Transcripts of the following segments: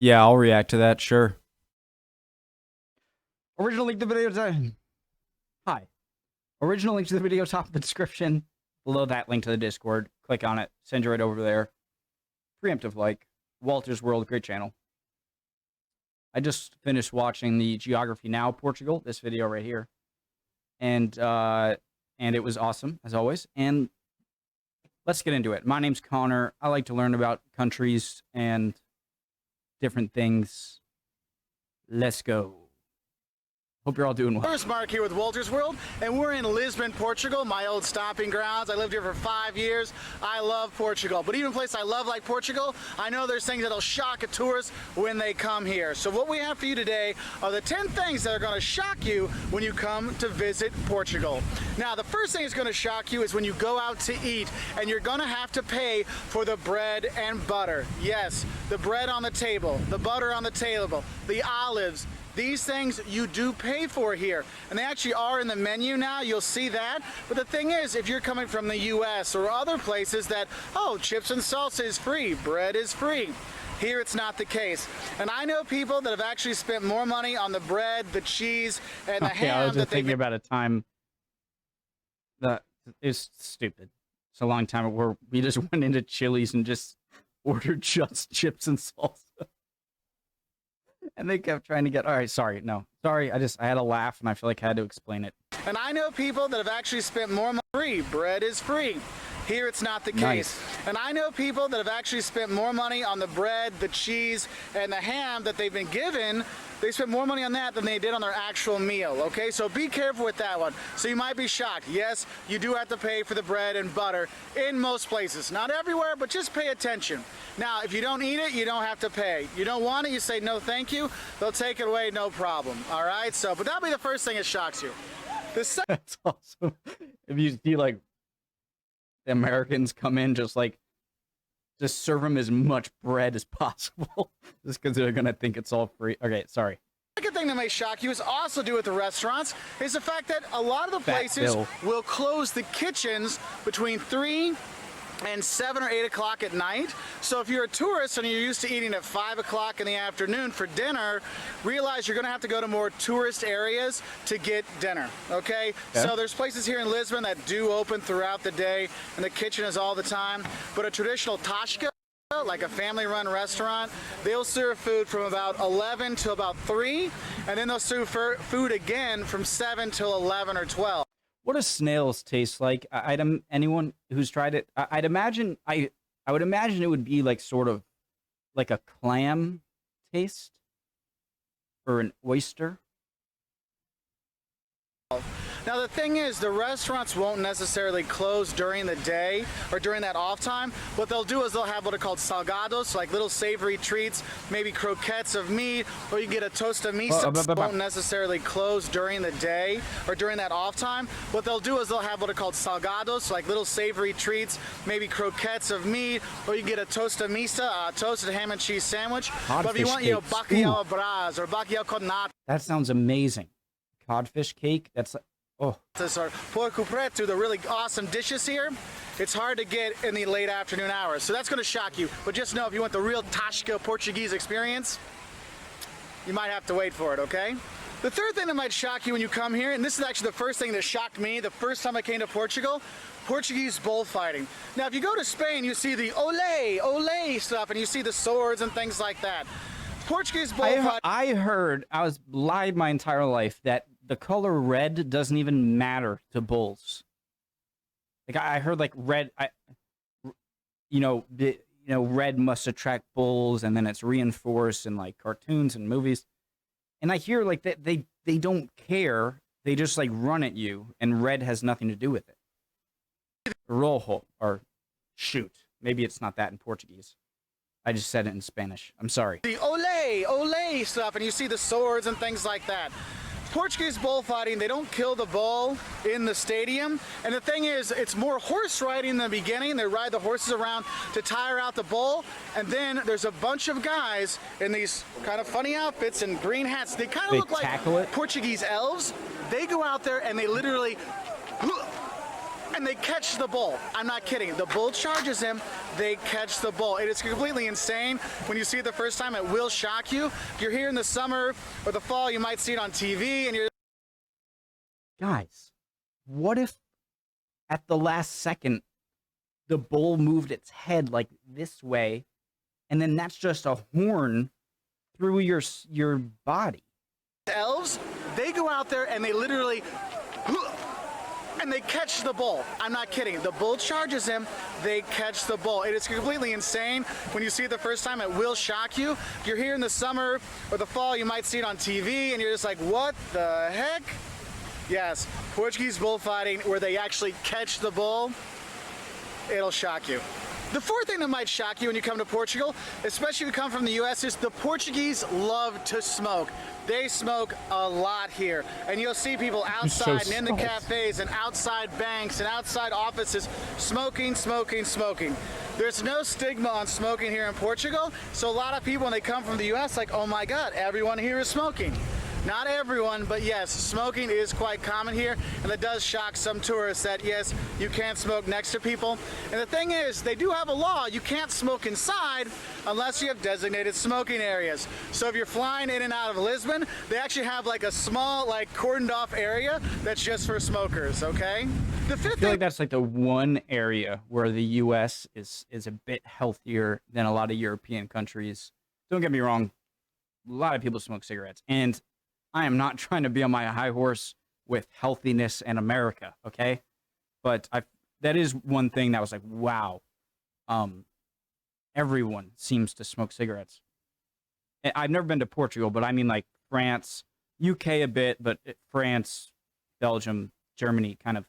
Yeah, I'll react to that, sure. Original link to the video. Hi. Original link to the video top of the description. Below that link to the Discord. Click on it. Send you right over there. Preemptive like. Walter's World, great channel. I just finished watching the Geography Now Portugal, this video right here. And it was awesome, as always. And let's get into it. My name's Connor. I like to learn about countries and different things. Let's go. Hope you're all doing well. First, Mark here with Walter's World, and we're in Lisbon, Portugal, my old stomping grounds. I lived here for 5 years. I love Portugal, but even a place I love like Portugal, I know there's things that'll shock a tourist when they come here. So what we have for you today are the 10 things that are going to shock you when you come to visit Portugal. Now, the first thing that's going to shock you is when you go out to eat, and you're going to have to pay for the bread and butter. Yes, the bread on the table, the butter on the table, the olives. These things you do pay for here, and they actually are in the menu now. You'll see that. But the thing is, if you're coming from the US or other places that, oh, chips and salsa is free, bread is free. Here it's not the case. And I know people that have actually spent more money on the bread, the cheese, and the ham. I was just thinking about a time that is stupid. It's a long time where we just went into Chili's and just ordered just chips and salsa. And they kept trying to get, all right, sorry, I had a laugh and I feel like I had to explain it. And I know people that have actually spent more money. Free, bread is free. Here it's not the case. Nice. And I know people that have actually spent more money on the bread, the cheese, and the ham that they've been given. They spent more money on that than they did on their actual meal, okay? So be careful with that one. So you might be shocked. Yes, you do have to pay for the bread and butter in most places. Not everywhere, but just pay attention. Now, if you don't eat it, you don't have to pay. You don't want it, you say no thank you. They'll take it away, no problem, all right? So, but that'll be the first thing that shocks you. That's awesome. If you see, like, the Americans come in just serve them as much bread as possible just because they're gonna think it's all free. Okay, sorry. The second thing that may shock you is also do with the restaurants is the fact that a lot of the places will close the kitchens between 3 and 7 or 8 o'clock at night. So if you're a tourist and you're used to eating at 5 o'clock in the afternoon for dinner, realize you're gonna have to go to more tourist areas to get dinner, okay? So there's places here in Lisbon that do open throughout the day and the kitchen is all the time, but a traditional Tasca, like a family-run restaurant, they'll serve food from about 11 to about 3, and then they'll serve food again from 7 till 11 or 12. What do snails taste like? Anyone who's tried it, I would imagine it would be like sort of like a clam taste or an oyster. Now the thing is, the restaurants won't necessarily close during the day or during that off time. What they'll do is they'll have what are called salgados, like little savory treats, maybe croquettes of meat, or you get a tosta misa. Won't necessarily close during the day or during that off time. What they'll do is they'll have what are called salgados, like little savory treats, maybe croquettes of meat, or you get a tosta misa, a toasted ham and cheese sandwich. Codfish but if you want, you know, bacalhau brás or bacalhau com nata. That sounds amazing. Codfish cake. That's like, oh. This are porco preto, the really awesome dishes here. It's hard to get in the late afternoon hours, so that's going to shock you. But just know if you want the real Tasca Portuguese experience, you might have to wait for it, okay? The third thing that might shock you when you come here, and this is actually the first thing that shocked me the first time I came to Portugal, Portuguese bullfighting. Now, if you go to Spain, you see the ole stuff, and you see the swords and things like that. Portuguese bullfighting. I was lied my entire life that the color red doesn't even matter to bulls. Like I heard, like red, red must attract bulls, and then it's reinforced in like cartoons and movies. And I hear like that they don't care. They just like run at you, and red has nothing to do with it. Rojo, or shoot. Maybe it's not that in Portuguese. I just said it in Spanish. I'm sorry. The ole stuff, and you see the swords and things like that. Portuguese bullfighting, they don't kill the bull in the stadium. And the thing is, it's more horse riding in the beginning. They ride the horses around to tire out the bull. And then there's a bunch of guys in these kind of funny outfits and green hats. They kind of look like Portuguese elves. They go out there and they literally and they catch the bull. I'm not kidding. The bull charges him, they catch the bull. It is completely insane. When you see it the first time, it will shock you. If you're here in the summer or the fall, you might see it on TV and you're... Guys, what if at the last second the bull moved its head like this way, and then that's just a horn through your body? Elves, they go out there and they literally... and they catch the bull. I'm not kidding. The bull charges him, they catch the bull. It is completely insane. When you see it the first time, it will shock you. If you're here in the summer or the fall, you might see it on TV and you're just like, what the heck? Yes, Portuguese bullfighting where they actually catch the bull, it'll shock you. The fourth thing that might shock you when you come to Portugal, especially if you come from the US, is the Portuguese love to smoke. They smoke a lot here. And you'll see people outside and in the cafes and outside banks and outside offices smoking, smoking, smoking. There's no stigma on smoking here in Portugal. So a lot of people when they come from the US like, oh my God, everyone here is smoking. Not everyone, but yes, smoking is quite common here, and it does shock some tourists that, yes, you can't smoke next to people. And the thing is, they do have a law. You can't smoke inside unless you have designated smoking areas. So if you're flying in and out of Lisbon, they actually have like a small, like cordoned off area that's just for smokers, okay? The fifth I feel like that's like the one area where the U.S. is a bit healthier than a lot of European countries. Don't get me wrong, a lot of people smoke cigarettes, and I am not trying to be on my high horse with healthiness in America, okay? But that is one thing that was like, wow. Everyone seems to smoke cigarettes. I've never been to Portugal, but I mean like France, UK a bit, but France, Belgium, Germany, kind of.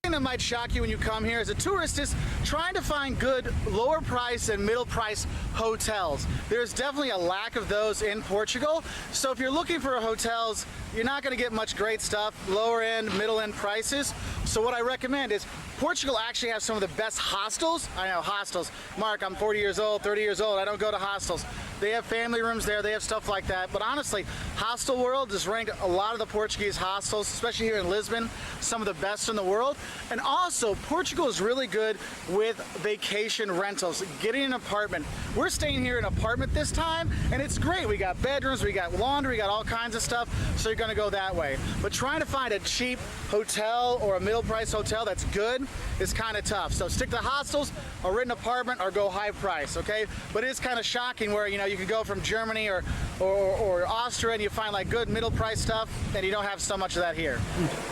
The thing that might shock you when you come here as a tourist is trying to find good lower price and middle price hotels. There's definitely a lack of those in Portugal. So if you're looking for hotels, you're not going to get much great stuff, lower end, middle end prices. So what I recommend is Portugal actually has some of the best hostels. I know, hostels. Mark, I'm 40 years old, 30 years old. I don't go to hostels. They have family rooms there. They have stuff like that. But honestly, Hostel World has ranked a lot of the Portuguese hostels, especially here in Lisbon, some of the best in the world. And also, Portugal is really good with vacation rentals, getting an apartment. We're staying here in an apartment this time, and it's great. We got bedrooms, we got laundry, we got all kinds of stuff, so you're gonna go that way. But trying to find a cheap hotel or a middle price hotel that's good is kind of tough. So stick to hostels, or rent an apartment, or go high price, okay? But it is kind of shocking where, you know, you can go from Germany or Austria and you find like good middle price stuff, and you don't have so much of that here.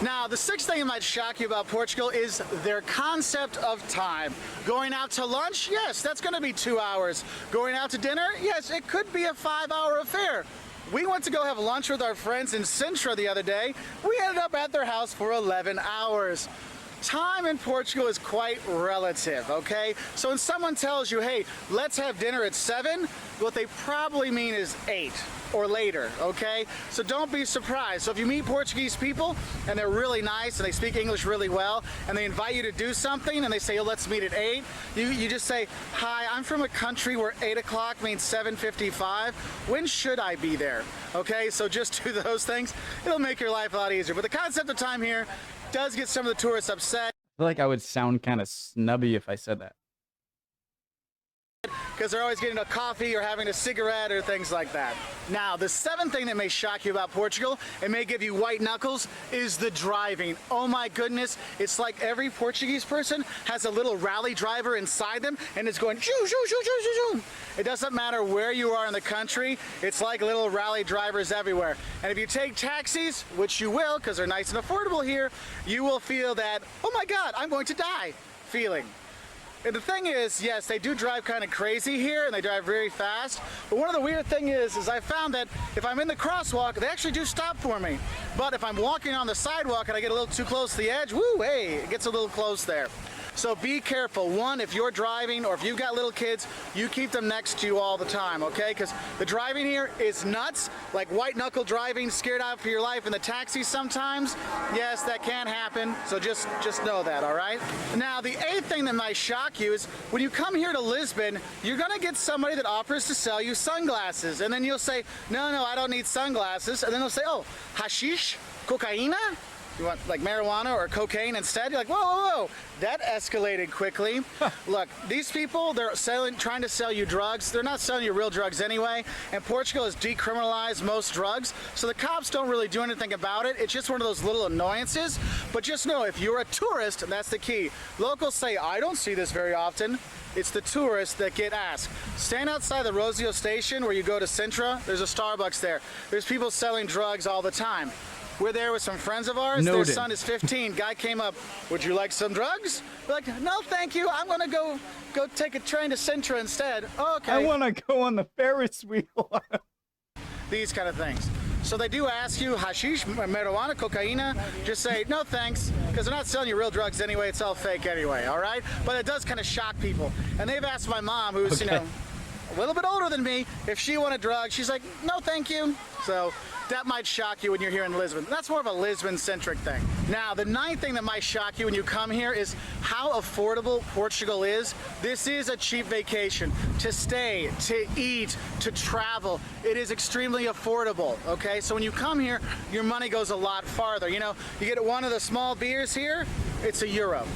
Now, the sixth thing that might shock you about Portugal is their concept of time. Going out to lunch, yes, that's gonna be 2 hours. Going out to dinner, yes, it could be a 5-hour affair. We went to go have lunch with our friends in Sintra the other day. We ended up at their house for 11 hours. Time in Portugal is quite relative, okay? So when someone tells you, hey, let's have dinner at 7, what they probably mean is 8 or later, okay? So don't be surprised. So if you meet Portuguese people and they're really nice and they speak English really well and they invite you to do something and they say, oh, let's meet at 8, you just say, hi, I'm from a country where 8 o'clock means 7:55. When should I be there? Okay, so just do those things. It'll make your life a lot easier. But the concept of time here does get some of the tourists upset. I feel like I would sound kind of snubby if I said that. Because they're always getting a coffee or having a cigarette or things like that. Now, the seventh thing that may shock you about Portugal and may give you white knuckles is the driving. Oh my goodness, it's like every Portuguese person has a little rally driver inside them and it's going shoo, shoo, shoo, shoo, shoo, shoo. It doesn't matter where you are in the country, it's like little rally drivers everywhere. And if you take taxis, which you will because they're nice and affordable here, you will feel that, oh my God, I'm going to die feeling. And the thing is, yes, they do drive kind of crazy here and they drive very fast. But one of the weird things is I found that if I'm in the crosswalk, they actually do stop for me. But if I'm walking on the sidewalk and I get a little too close to the edge, woo, hey, it gets a little close there. So be careful. One, if you're driving or if you've got little kids, you keep them next to you all the time, okay? Because the driving here is nuts, like white knuckle driving, scared out for your life in the taxi sometimes. Yes, that can happen, so just know that, all right? Now, the eighth thing that might shock you is when you come here to Lisbon, you're gonna get somebody that offers to sell you sunglasses. And then you'll say, no, I don't need sunglasses. And then they'll say, oh, hashish, cocaina? You want like marijuana or cocaine instead? You're like, whoa, whoa, whoa. That escalated quickly. Look, these people, they're trying to sell you drugs. They're not selling you real drugs anyway. And Portugal has decriminalized most drugs. So the cops don't really do anything about it. It's just one of those little annoyances. But just know, if you're a tourist, that's the key. Locals say, I don't see this very often. It's the tourists that get asked. Stand outside the Rosio station where you go to Sintra. There's a Starbucks there. There's people selling drugs all the time. We're there with some friends of ours. Noted. Their son is 15. Guy came up, would you like some drugs? We're like, no, thank you. I'm gonna go take a train to Sintra instead. Oh, okay. I want to go on the Ferris wheel. These kind of things. So they do ask you hashish, marijuana, cocaine. Just say no thanks, because they're not selling you real drugs anyway. It's all fake anyway, all right? But it does kind of shock people. And they've asked my mom, who's, you know, a little bit older than me, if she wanted drugs. She's like, no, thank you. So that might shock you when you're here in Lisbon. That's more of a Lisbon-centric thing. Now, the ninth thing that might shock you when you come here is how affordable Portugal is. This is a cheap vacation. To stay, to eat, to travel, it is extremely affordable, okay? So when you come here, your money goes a lot farther. You know, you get one of the small beers here, it's €1.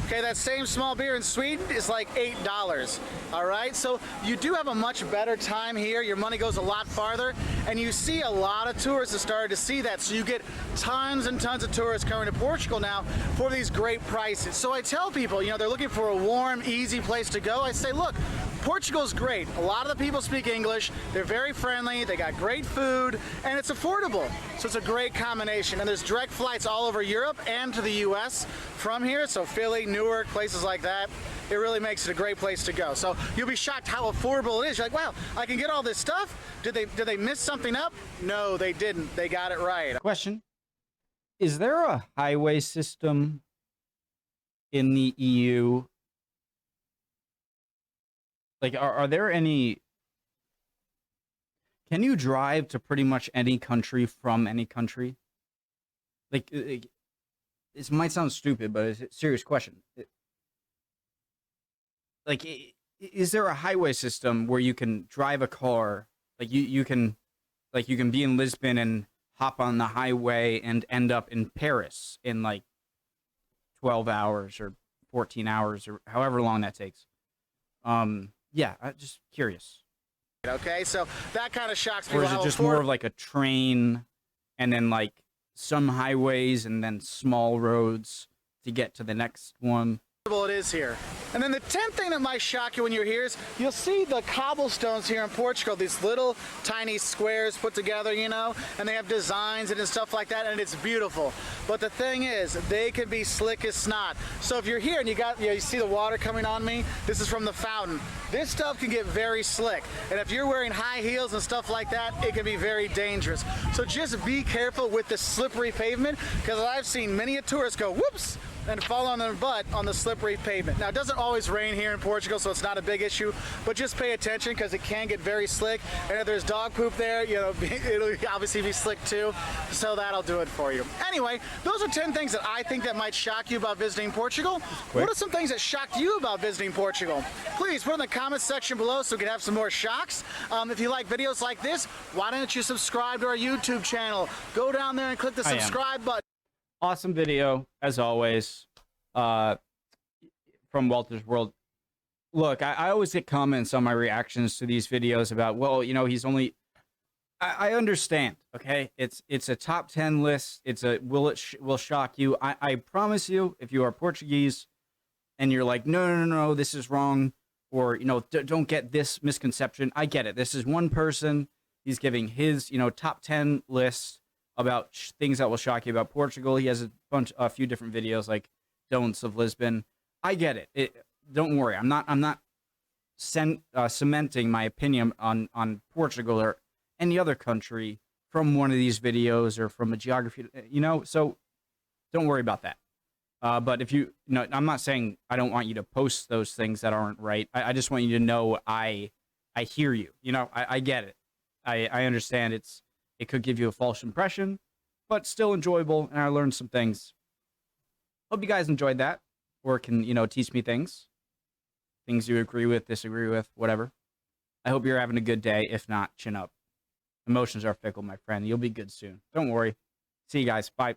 Okay, that same small beer in Sweden is like $8, all right? So you do have a much better time here. Your money goes a lot farther, and you see a lot of tourists have started to see that. So you get tons and tons of tourists coming to Portugal now for these great prices. So I tell people, you know, they're looking for a warm, easy place to go. I say, look, Portugal's great. A lot of the people speak English. They're very friendly. They got great food, and it's affordable. So it's a great combination. And there's direct flights all over Europe and to the U.S. from here. So Philly, Newark, places like that. It really makes it a great place to go. So you'll be shocked how affordable it is. You're like, wow, I can get all this stuff. Did they miss something up? No, they didn't. They got it right. Question: is there a highway system in the EU? Like, are there any? Can you drive to pretty much any country from any country? Like, this might sound stupid, but it's a serious question. Is there a highway system where you can drive a car? Like, you can be in Lisbon and hop on the highway and end up in Paris in like 12 hours or 14 hours or however long that takes. Yeah, I'm just curious. Okay, so that kind of shocks people. Or is it just more of like a train and then like some highways and then small roads to get to the next one? It is here. And then the 10th thing that might shock you when you're here is you'll see the cobblestones here in Portugal, these little tiny squares put together, you know, and they have designs and stuff like that, and it's beautiful. But the thing is, they can be slick as snot. So if you're here and you see the water coming on me, this is from the fountain. This stuff can get very slick. And if you're wearing high heels and stuff like that, it can be very dangerous. So just be careful with the slippery pavement, because I've seen many a tourist go, whoops, and fall on their butt on the slippery pavement. Now, it doesn't always rain here in Portugal, so it's not a big issue, but just pay attention because it can get very slick. And if there's dog poop there, you know, it'll obviously be slick too, so that'll do it for you. Anyway, those are 10 things that I think that might shock you about visiting Portugal. What are some things that shocked you about visiting Portugal? Please put in the comments section below so we can have some more shocks. If you like videos like this, why don't you subscribe to our YouTube channel? Go down there and click the subscribe button. Awesome video, as always, from Walter's World. Look, I always get comments on my reactions to these videos about, well, you know, he's only... I understand, okay? It's a top 10 list. It's a will shock you. I promise you, if you are Portuguese and you're like, no, this is wrong, or, you know, don't get this misconception. I get it. This is one person. He's giving his, you know, top 10 list about things that will shock you about Portugal. He has a few different videos like don'ts of Lisbon. I get it. Don't worry. I'm not cementing my opinion on Portugal or any other country from one of these videos or from a geography, you know, so don't worry about that. But if you know, I'm not saying I don't want you to post those things that aren't right. I just want you to know I hear you. You know, I get it. I understand it could give you a false impression, but still enjoyable, and I learned some things. Hope you guys enjoyed that, or can, you know, teach me things you agree with, disagree with, whatever. I hope you're having a good day. If not, chin up. Emotions are fickle, my friend. You'll be good soon. Don't worry. See you guys. Bye.